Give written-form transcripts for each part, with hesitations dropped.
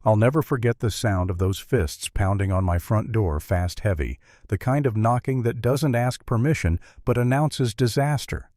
I'll never forget the sound of those fists pounding on my front door fast heavy, the kind of knocking that doesn't ask permission but announces disaster.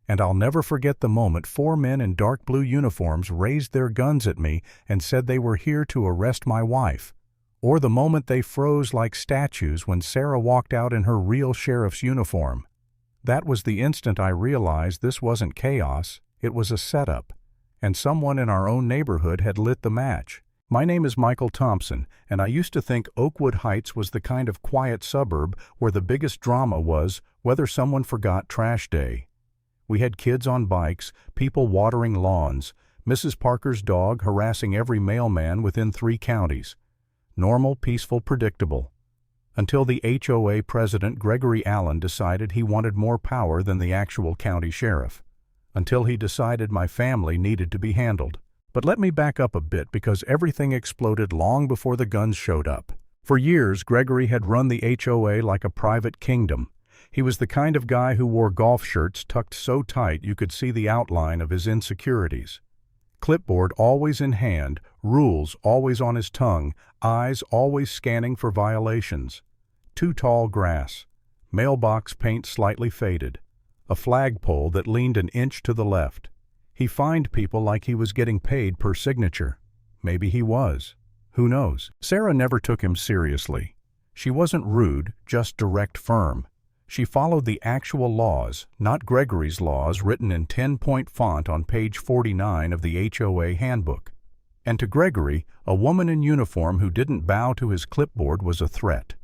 And I'll never forget the moment 4 men in dark blue uniforms raised their guns at me and said they were here to arrest my wife. Or the moment they froze like statues when Sarah walked out in her real sheriff's uniform. That was the instant I realized this wasn't chaos, it was a setup. And someone in our own neighborhood had lit the match. My name is Michael Thompson, and I used to think Oakwood Heights was the kind of quiet suburb where the biggest drama was whether someone forgot trash day. We had kids on bikes, people watering lawns, Mrs. Parker's dog harassing every mailman within 3 counties. Normal, peaceful, predictable. Until the HOA president Gregory Allen decided he wanted more power than the actual county sheriff. Until he decided my family needed to be handled. But let me back up a bit because everything exploded long before the guns showed up. For years, Gregory had run the HOA like a private kingdom. He was the kind of guy who wore golf shirts tucked so tight you could see the outline of his insecurities. Clipboard always in hand, rules always on his tongue, eyes always scanning for violations. Too tall grass, mailbox paint slightly faded, a flagpole that leaned an inch to the left. He fined people like he was getting paid per signature. Maybe he was. Who knows? Sarah never took him seriously. She wasn't rude, just direct firm. She followed the actual laws, not Gregory's laws written in 10-point font on page 49 of the HOA handbook. And to Gregory, a woman in uniform who didn't bow to his clipboard was a threat.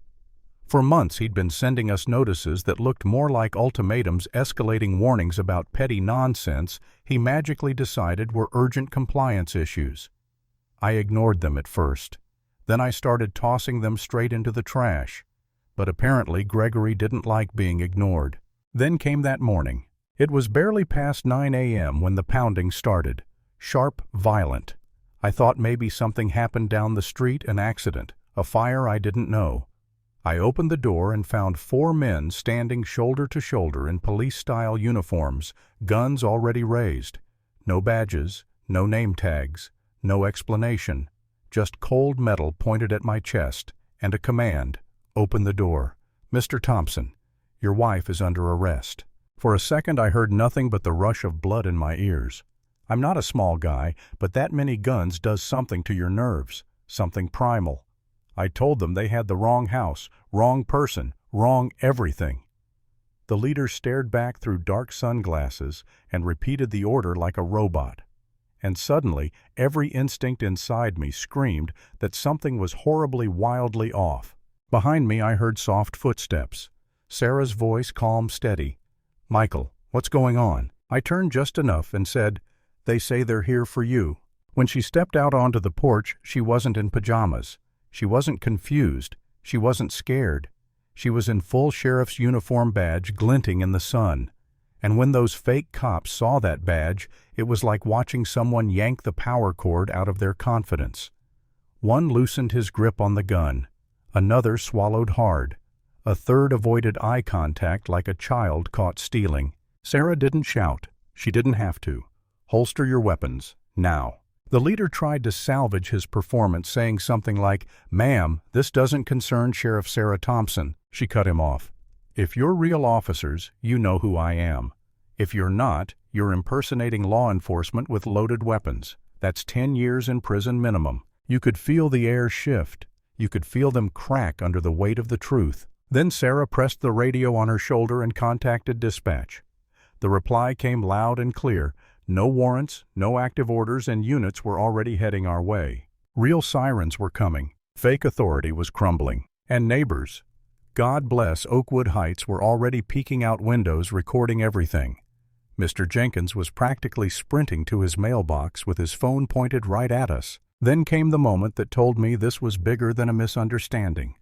For months he'd been sending us notices that looked more like ultimatums escalating warnings about petty nonsense he magically decided were urgent compliance issues. I ignored them at first. Then I started tossing them straight into the trash. But apparently Gregory didn't like being ignored. Then came that morning. It was barely past 9 a.m. when the pounding started. Sharp, violent. I thought maybe something happened down the street, an accident, a fire I didn't know. I opened the door and found 4 men standing shoulder to shoulder in police-style uniforms, guns already raised. No badges, no name tags, no explanation. Just cold metal pointed at my chest, and a command. Open the door. Mr. Thompson, your wife is under arrest. For a second I heard nothing but the rush of blood in my ears. I'm not a small guy, but that many guns does something to your nerves, something primal. I told them they had the wrong house, wrong person, wrong everything. The leader stared back through dark sunglasses and repeated the order like a robot. And suddenly, every instinct inside me screamed that something was horribly, wildly off. Behind me I heard soft footsteps. Sarah's voice calm, steady. "Michael, what's going on?" I turned just enough and said, "They say they're here for you." When she stepped out onto the porch, she wasn't in pajamas. She wasn't confused. She wasn't scared. She was in full sheriff's uniform badge glinting in the sun. And when those fake cops saw that badge, it was like watching someone yank the power cord out of their confidence. One loosened his grip on the gun. Another swallowed hard. A third avoided eye contact like a child caught stealing. Sarah didn't shout. She didn't have to. "Holster your weapons, now." The leader tried to salvage his performance, saying something like, "Ma'am, this doesn't concern Sheriff Sarah Thompson." She cut him off. "If you're real officers, you know who I am. If you're not, you're impersonating law enforcement with loaded weapons. That's 10 years in prison minimum." You could feel the air shift. You could feel them crack under the weight of the truth. Then Sarah pressed the radio on her shoulder and contacted dispatch. The reply came loud and clear. No warrants, no active orders, and units were already heading our way. Real sirens were coming. Fake authority was crumbling. And neighbors, God bless Oakwood Heights, were already peeking out windows recording everything. Mr. Jenkins was practically sprinting to his mailbox with his phone pointed right at us. Then came the moment that told me this was bigger than a misunderstanding.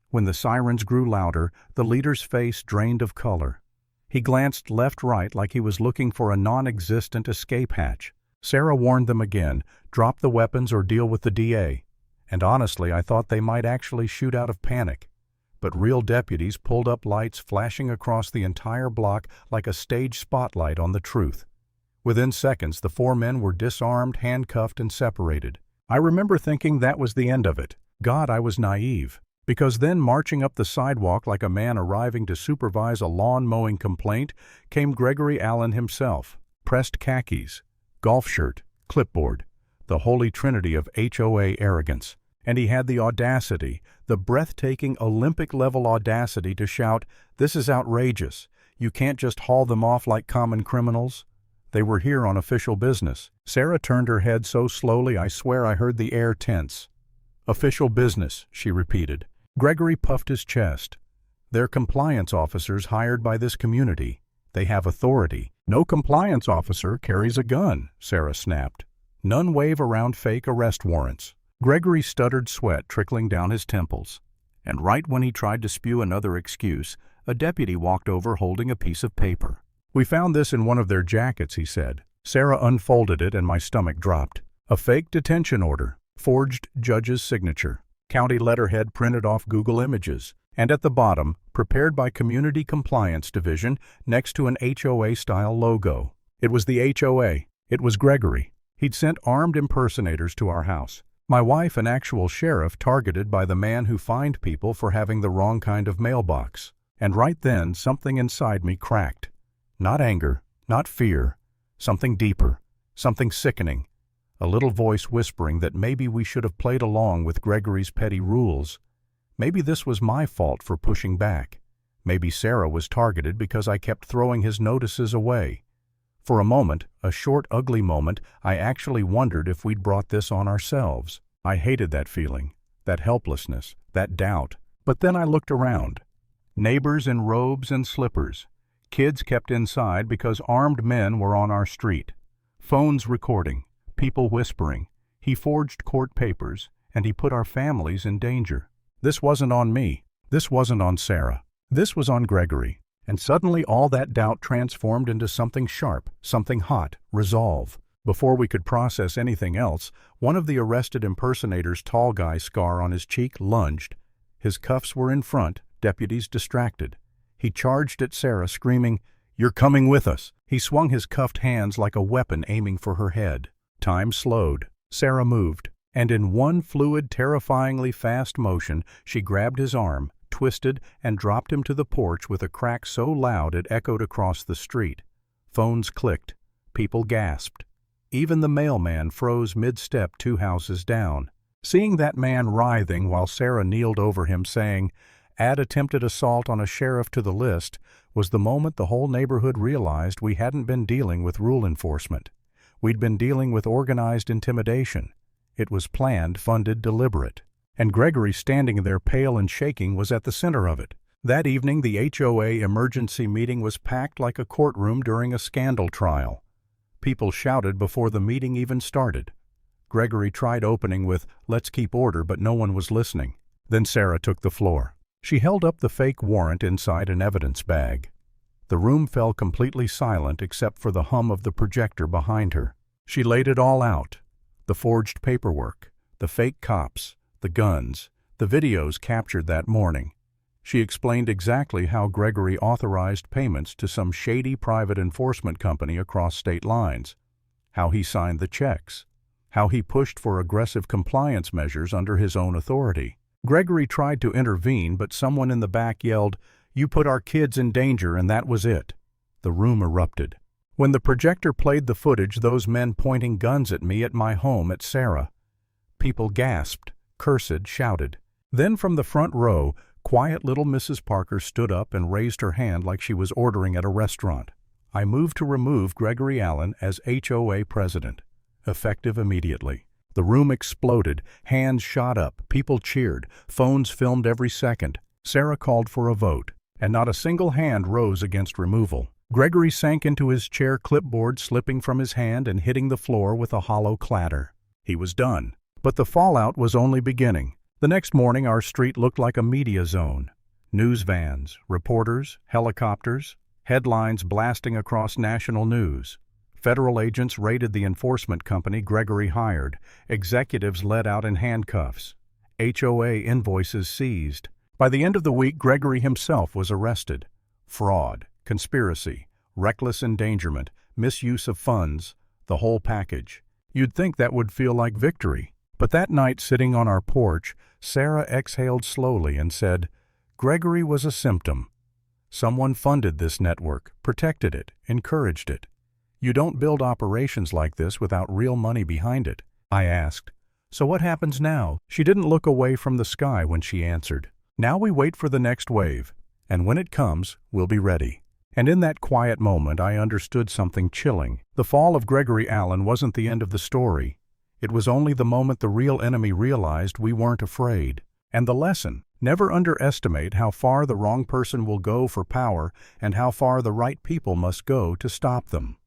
When the sirens grew louder, the leader's face drained of color. He glanced left-right like he was looking for a non-existent escape hatch. Sarah warned them again, drop the weapons or deal with the DA. And honestly, I thought they might actually shoot out of panic. But real deputies pulled up lights flashing across the entire block like a stage spotlight on the truth. Within seconds, the 4 men were disarmed, handcuffed, and separated. I remember thinking that was the end of it. God, I was naive. Because then, marching up the sidewalk like a man arriving to supervise a lawn mowing complaint, came Gregory Allen himself. Pressed khakis, golf shirt, clipboard, the holy trinity of HOA arrogance. And he had the audacity, the breathtaking Olympic-level audacity to shout, "This is outrageous. You can't just haul them off like common criminals." They were here on official business. Sarah turned her head so slowly I swear I heard the air tense. "Official business," she repeated. Gregory puffed his chest. "They're compliance officers hired by this community. They have authority." "No compliance officer carries a gun," Sarah snapped. "None wave around fake arrest warrants." Gregory stuttered, sweat trickling down his temples. And right when he tried to spew another excuse, a deputy walked over holding a piece of paper. "We found this in one of their jackets," he said. Sarah unfolded it and my stomach dropped. A fake detention order, forged judge's signature, county letterhead printed off Google Images, and at the bottom, prepared by Community Compliance Division, next to an HOA-style logo. It was the HOA. It was Gregory. He'd sent armed impersonators to our house. My wife, an actual sheriff, targeted by the man who fined people for having the wrong kind of mailbox. And right then, something inside me cracked. Not anger, not fear, something deeper, something sickening. A little voice whispering that maybe we should have played along with Gregory's petty rules. Maybe this was my fault for pushing back. Maybe Sarah was targeted because I kept throwing his notices away. For a moment, a short, ugly moment, I actually wondered if we'd brought this on ourselves. I hated that feeling, that helplessness, that doubt. But then I looked around. Neighbors in robes and slippers. Kids kept inside because armed men were on our street. Phones recording. People whispering. He forged court papers, and he put our families in danger. This wasn't on me. This wasn't on Sarah. This was on Gregory. And suddenly all that doubt transformed into something sharp, something hot, resolve. Before we could process anything else, one of the arrested impersonators' tall guy scar on his cheek lunged. His cuffs were in front, deputies distracted. He charged at Sarah, screaming, "You're coming with us!" He swung his cuffed hands like a weapon aiming for her head. Time slowed. Sarah moved, and in one fluid, terrifyingly fast motion, she grabbed his arm, twisted, and dropped him to the porch with a crack so loud it echoed across the street. Phones clicked. People gasped. Even the mailman froze mid-step 2 houses down. Seeing that man writhing while Sarah kneeled over him saying, "Add attempted assault on a sheriff to the list," was the moment the whole neighborhood realized we hadn't been dealing with rule enforcement. We'd been dealing with organized intimidation. It was planned, funded, deliberate. And Gregory, standing there pale and shaking, was at the center of it. That evening, the HOA emergency meeting was packed like a courtroom during a scandal trial. People shouted before the meeting even started. Gregory tried opening with, "Let's keep order," but no one was listening. Then Sarah took the floor. She held up the fake warrant inside an evidence bag. The room fell completely silent except for the hum of the projector behind her. She laid it all out. The forged paperwork, the fake cops, the guns, the videos captured that morning. She explained exactly how Gregory authorized payments to some shady private enforcement company across state lines, how he signed the checks, how he pushed for aggressive compliance measures under his own authority. Gregory tried to intervene, but someone in the back yelled, "You put our kids in danger," and that was it. The room erupted. When the projector played the footage, those men pointing guns at me, at my home, at Sarah. People gasped, cursed, shouted. Then from the front row, quiet little Mrs. Parker stood up and raised her hand like she was ordering at a restaurant. I moved to remove Gregory Allen as HOA president, effective immediately. The room exploded, hands shot up, people cheered, phones filmed every second. Sarah called for a vote, and not a single hand rose against removal. Gregory sank into his chair, clipboard slipping from his hand and hitting the floor with a hollow clatter. He was done. But the fallout was only beginning. The next morning, our street looked like a media zone. News vans, reporters, helicopters, headlines blasting across national news. Federal agents raided the enforcement company Gregory hired, executives led out in handcuffs, HOA invoices seized. By the end of the week, Gregory himself was arrested. Fraud, conspiracy, reckless endangerment, misuse of funds, the whole package. You'd think that would feel like victory. But that night, sitting on our porch, Sarah exhaled slowly and said, "Gregory was a symptom. Someone funded this network, protected it, encouraged it. You don't build operations like this without real money behind it." I asked, "So what happens now?" She didn't look away from the sky when she answered, "Now we wait for the next wave, and when it comes, we'll be ready." And in that quiet moment, I understood something chilling. The fall of Gregory Allen wasn't the end of the story. It was only the moment the real enemy realized we weren't afraid. And the lesson: never underestimate how far the wrong person will go for power and how far the right people must go to stop them.